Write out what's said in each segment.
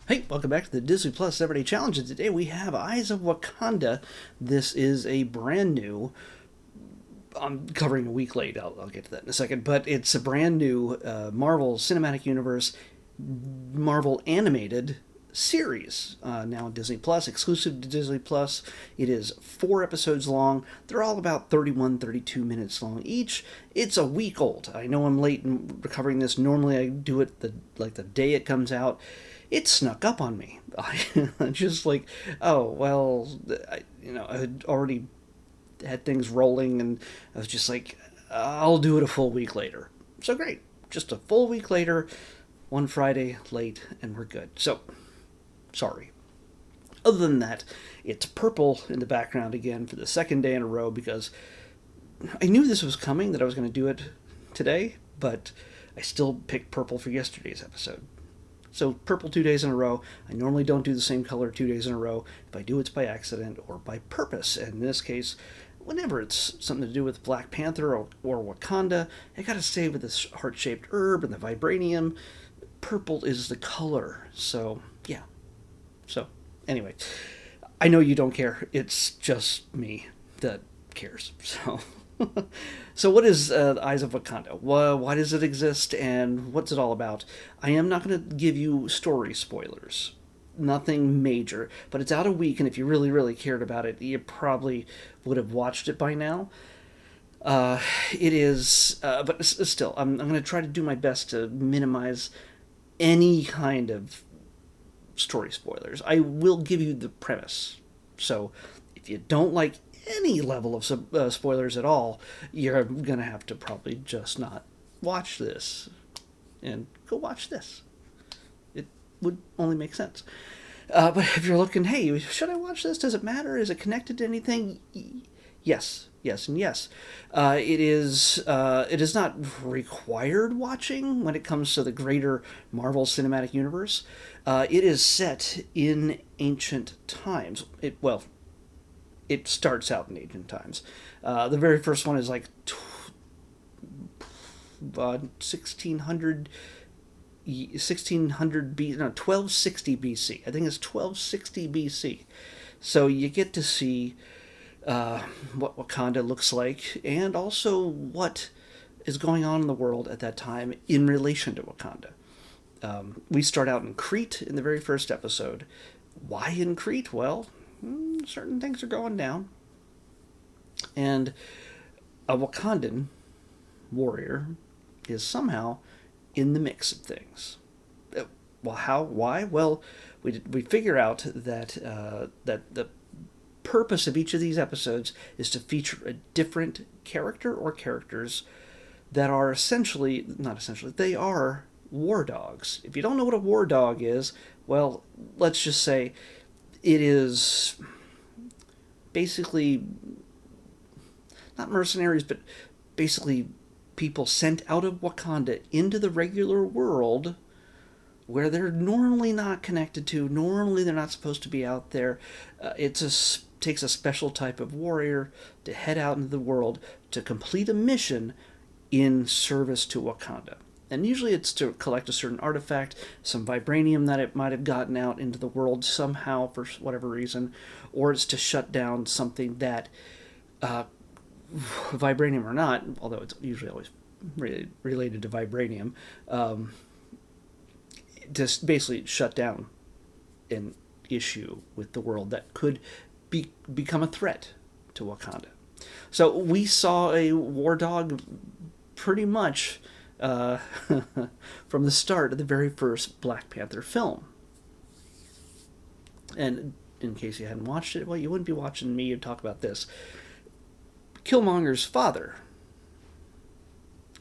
Hey, welcome back to the Disney Plus Everyday Challenge. And today we have Eyes of Wakanda. This is a brand new. I'm covering a week late. I'll get to that in a second. But it's a brand new Marvel Cinematic Universe, Marvel animated series now on Disney Plus, exclusive to Disney Plus. It is 4 episodes long. They're all about 31, 32 minutes long each. It's a week old. I know I'm late in covering this. Normally I do it the day it comes out. It snuck up on me. I just like, oh well, I had already had things rolling, and I was just like, I'll do it a full week later. So great, just a full week later, one Friday late, and we're good. So, sorry. Other than that, it's purple in the background again for the second day in a row because I knew this was coming, that I was going to do it today, but I still picked purple for yesterday's episode. So purple 2 days in a row. I normally don't do the same color 2 days in a row. If I do, it's by accident or by purpose. And in this case, whenever it's something to do with Black Panther or Wakanda, I gotta stay with this heart-shaped herb and the vibranium. Purple is the color. So, yeah. So, anyway. I know you don't care. It's just me that cares. So what is Eyes of Wakanda? Why does it exist, and what's it all about? I am not going to give you story spoilers. Nothing major, but it's out a week, and if you really, really cared about it, you probably would have watched it by now. It is, but still, I'm going to try to do my best to minimize any kind of story spoilers. I will give you the premise. So if you don't like any level of spoilers at all, you're going to have to probably just not watch this and go watch this. It would only make sense. But if you're looking, hey, should I watch this? Does it matter? Is it connected to anything? Yes, yes, and yes. It is not required watching when it comes to the greater Marvel Cinematic Universe. It is set in ancient times. It starts out in ancient times. The very first one is like 1600 1260 BC. I think it's 1260 BC. So you get to see what Wakanda looks like, and also what is going on in the world at that time in relation to Wakanda. We start out in Crete in the very first episode. Why in Crete? Well, certain things are going down. And a Wakandan warrior is somehow in the mix of things. Well, how? Why? Well, we figure out that that the purpose of each of these episodes is to feature a different character or characters that are they are war dogs. If you don't know what a war dog is, well, let's just say it is basically not mercenaries, but basically people sent out of Wakanda into the regular world where they're normally not connected to. Normally they're not supposed to be out there. Takes a special type of warrior to head out into the world to complete a mission in service to Wakanda. And usually it's to collect a certain artifact, some vibranium that it might have gotten out into the world somehow for whatever reason, or it's to shut down something that, vibranium or not, although it's usually always related to vibranium, just basically shut down an issue with the world that could become a threat to Wakanda. So we saw a war dog pretty much from the start of the very first Black Panther film. And in case you hadn't watched it, well, you wouldn't be watching me talk about this. Killmonger's father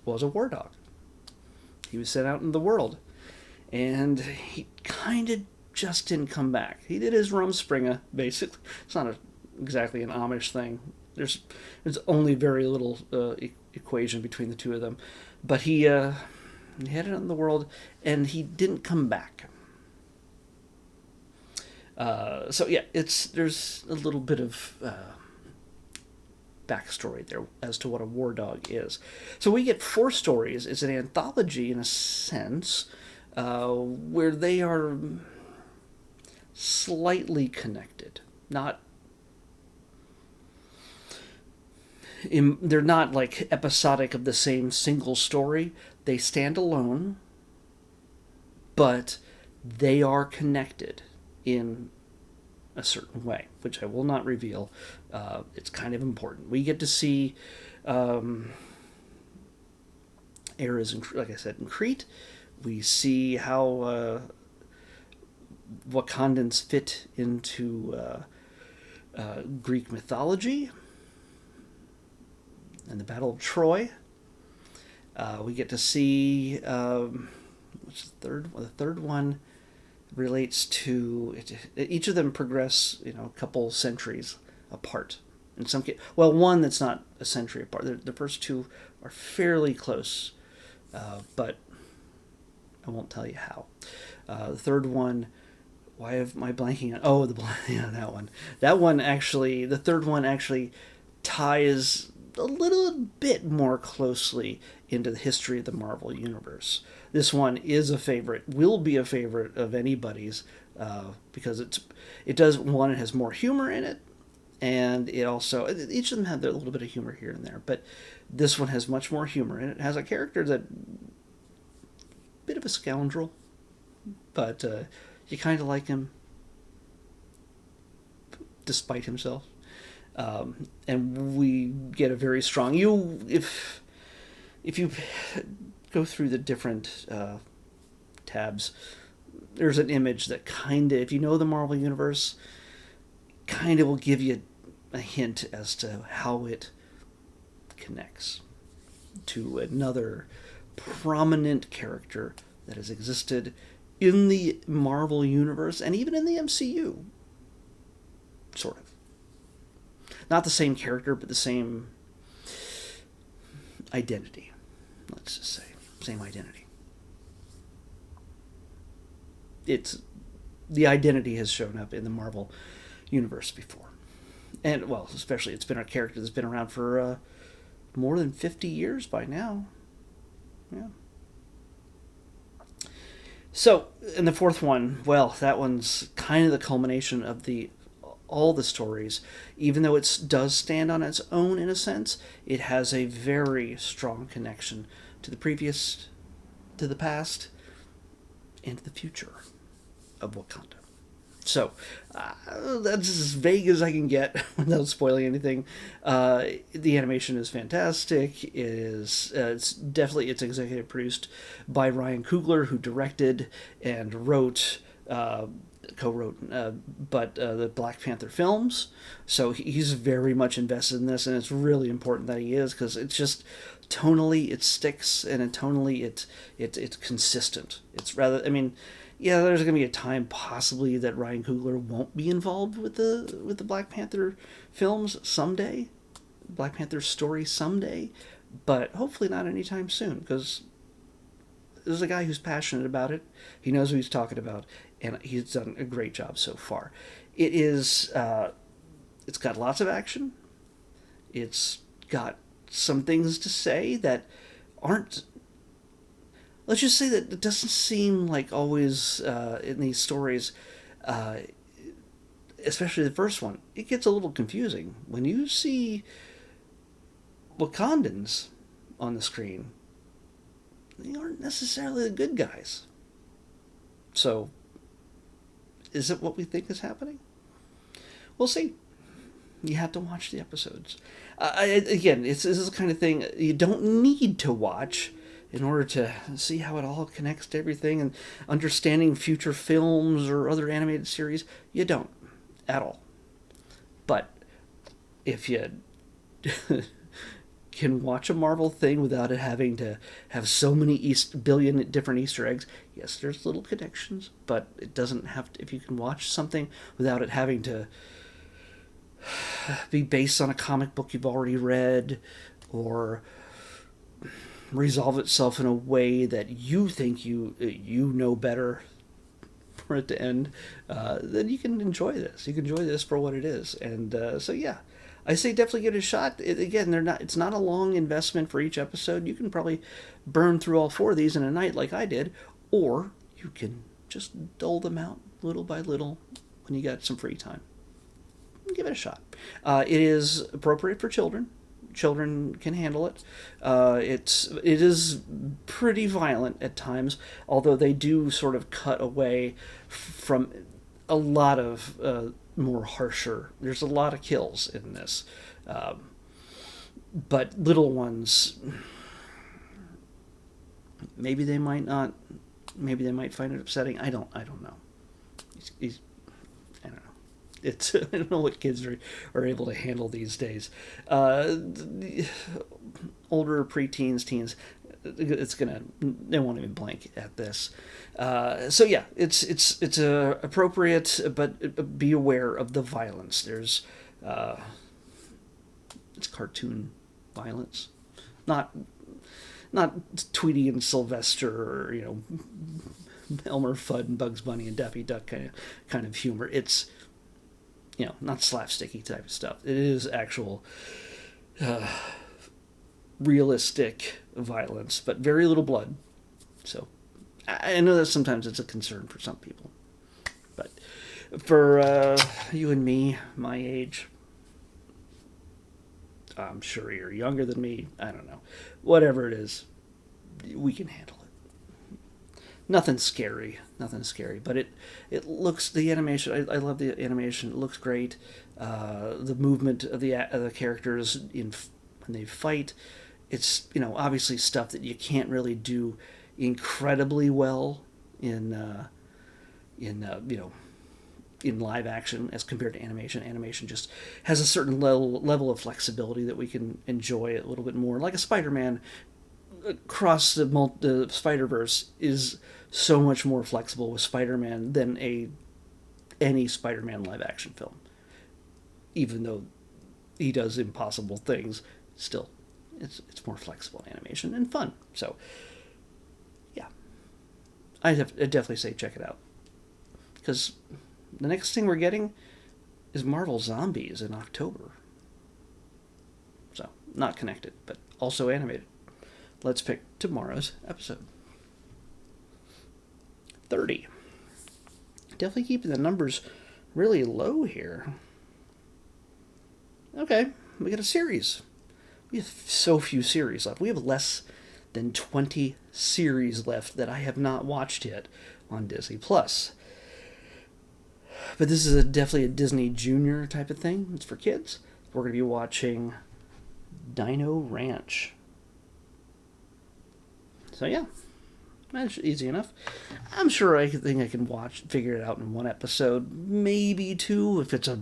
was a war dog. He was sent out in the world, and he kind of just didn't come back. He did his Rumspringa, basically. It's not exactly an Amish thing. There's only very little equation between the two of them. But he headed out in the world, and he didn't come back. So yeah, there's a little bit of backstory there as to what a war dog is. So we get 4 stories. It's an anthology in a sense, where they are slightly connected. Not they're not like episodic of the same single story. They stand alone, but they are connected in a certain way, which I will not reveal. It's kind of important. We get to see eras, like I said, in Crete. We see how Wakandans fit into Greek mythology and the Battle of Troy. We get to see what's the third one? The third one relates to each of them progress, a couple centuries apart. In some case, well, one that's not a century apart. The first two are fairly close, but I won't tell you how. The third one, why am I blanking on? Oh, that one. That one actually, the third one actually ties a little bit more closely into the history of the Marvel Universe. This one is a favorite, will be a favorite of anybody's, because it has more humor in it, and it also, each of them have a little bit of humor here and there, but this one has much more humor in it. It has a character that, bit of a scoundrel, but you kind of like him despite himself. And we get a very strong, if you go through the different tabs, there's an image that kind of, if you know the Marvel Universe, kind of will give you a hint as to how it connects to another prominent character that has existed in the Marvel Universe and even in the MCU, sort of. Not the same character, but the same identity. Let's just say. Same identity. The identity has shown up in the Marvel Universe before. And, well, especially it's been a character that's been around for more than 50 years by now. Yeah. So, and the fourth one, well, that one's kind of the culmination of all the stories. Even though it does stand on its own in a sense, it has a very strong connection to the previous, to the past, and to the future of Wakanda. So, that's as vague as I can get without spoiling anything. The animation is fantastic. It's executive produced by Ryan Coogler, who directed and co-wrote the Black Panther films. So he's very much invested in this, and it's really important that he is, because it's just tonally it sticks, and tonally it's consistent. It's rather, yeah, there's going to be a time possibly that Ryan Coogler won't be involved with the Black Panther films someday, Black Panther story someday, but hopefully not anytime soon, because there's a guy who's passionate about it. He knows what he's talking about, and he's done a great job so far. It's got lots of action. It's got some things to say that aren't, let's just say that it doesn't seem like always in these stories, especially the first one, it gets a little confusing. When you see Wakandans on the screen, they aren't necessarily the good guys. So, is it what we think is happening? We'll see. You have to watch the episodes. Again, this is the kind of thing you don't need to watch in order to see how it all connects to everything and understanding future films or other animated series. You don't at all. But if you can watch a Marvel thing without it having to have so many billion different Easter eggs, yes, there's little connections, but it doesn't have to. If you can watch something without it having to be based on a comic book you've already read, or resolve itself in a way that you think you know better for it to end, then you can enjoy this. You can enjoy this for what it is. And so yeah, I say definitely give it a shot. It's not a long investment for each episode. You can probably burn through all 4 of these in a night like I did, or you can just dole them out little by little when you got some free time. Give it a shot. It is appropriate for children. Children can handle it. It is pretty violent at times, although they do sort of cut away from a lot of more harsher. There's a lot of kills in this, but little ones, maybe they might not. Maybe they might find it upsetting. I don't know. I don't know. It's I don't know what kids are able to handle these days. Older preteens, teens, they won't even blink at this. So yeah, it's appropriate, but be aware of the violence. There's it's cartoon violence, not Tweety and Sylvester, or Elmer Fudd and Bugs Bunny and Daffy Duck kind of humor. It's not slapsticky type of stuff. It is actual realistic violence, but very little blood. So I know that sometimes it's a concern for some people, but for you and me, my age, I'm sure you're younger than me. I don't know. Whatever it is, we can handle it. Nothing scary, but it looks, the animation, I love the animation. It looks great. The movement of the characters when they fight, it's obviously stuff that you can't really do incredibly well in live action as compared to animation. Animation just has a certain level of flexibility that we can enjoy a little bit more. Like a Spider-Man across the Spider-Verse is so much more flexible with Spider-Man than any Spider-Man live action film. Even though he does impossible things, still it's more flexible in animation and fun. So yeah, I'd definitely say check it out, because the next thing we're getting is Marvel Zombies in October. So, not connected, but also animated. Let's pick tomorrow's episode. 30. Definitely keeping the numbers really low here. Okay, we got a series. We have so few series left. We have less than 20 series left that I have not watched yet on Disney+. But this is definitely a Disney Junior type of thing. It's for kids. We're going to be watching Dino Ranch. So yeah, that's easy enough. I'm sure I can figure it out in one episode, maybe two, if it's a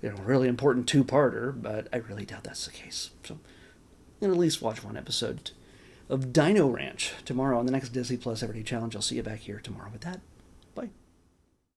really important two-parter, but I really doubt that's the case. So I'm going to at least watch one episode of Dino Ranch tomorrow on the next Disney Plus Everyday Challenge. I'll see you back here tomorrow with that. Bye.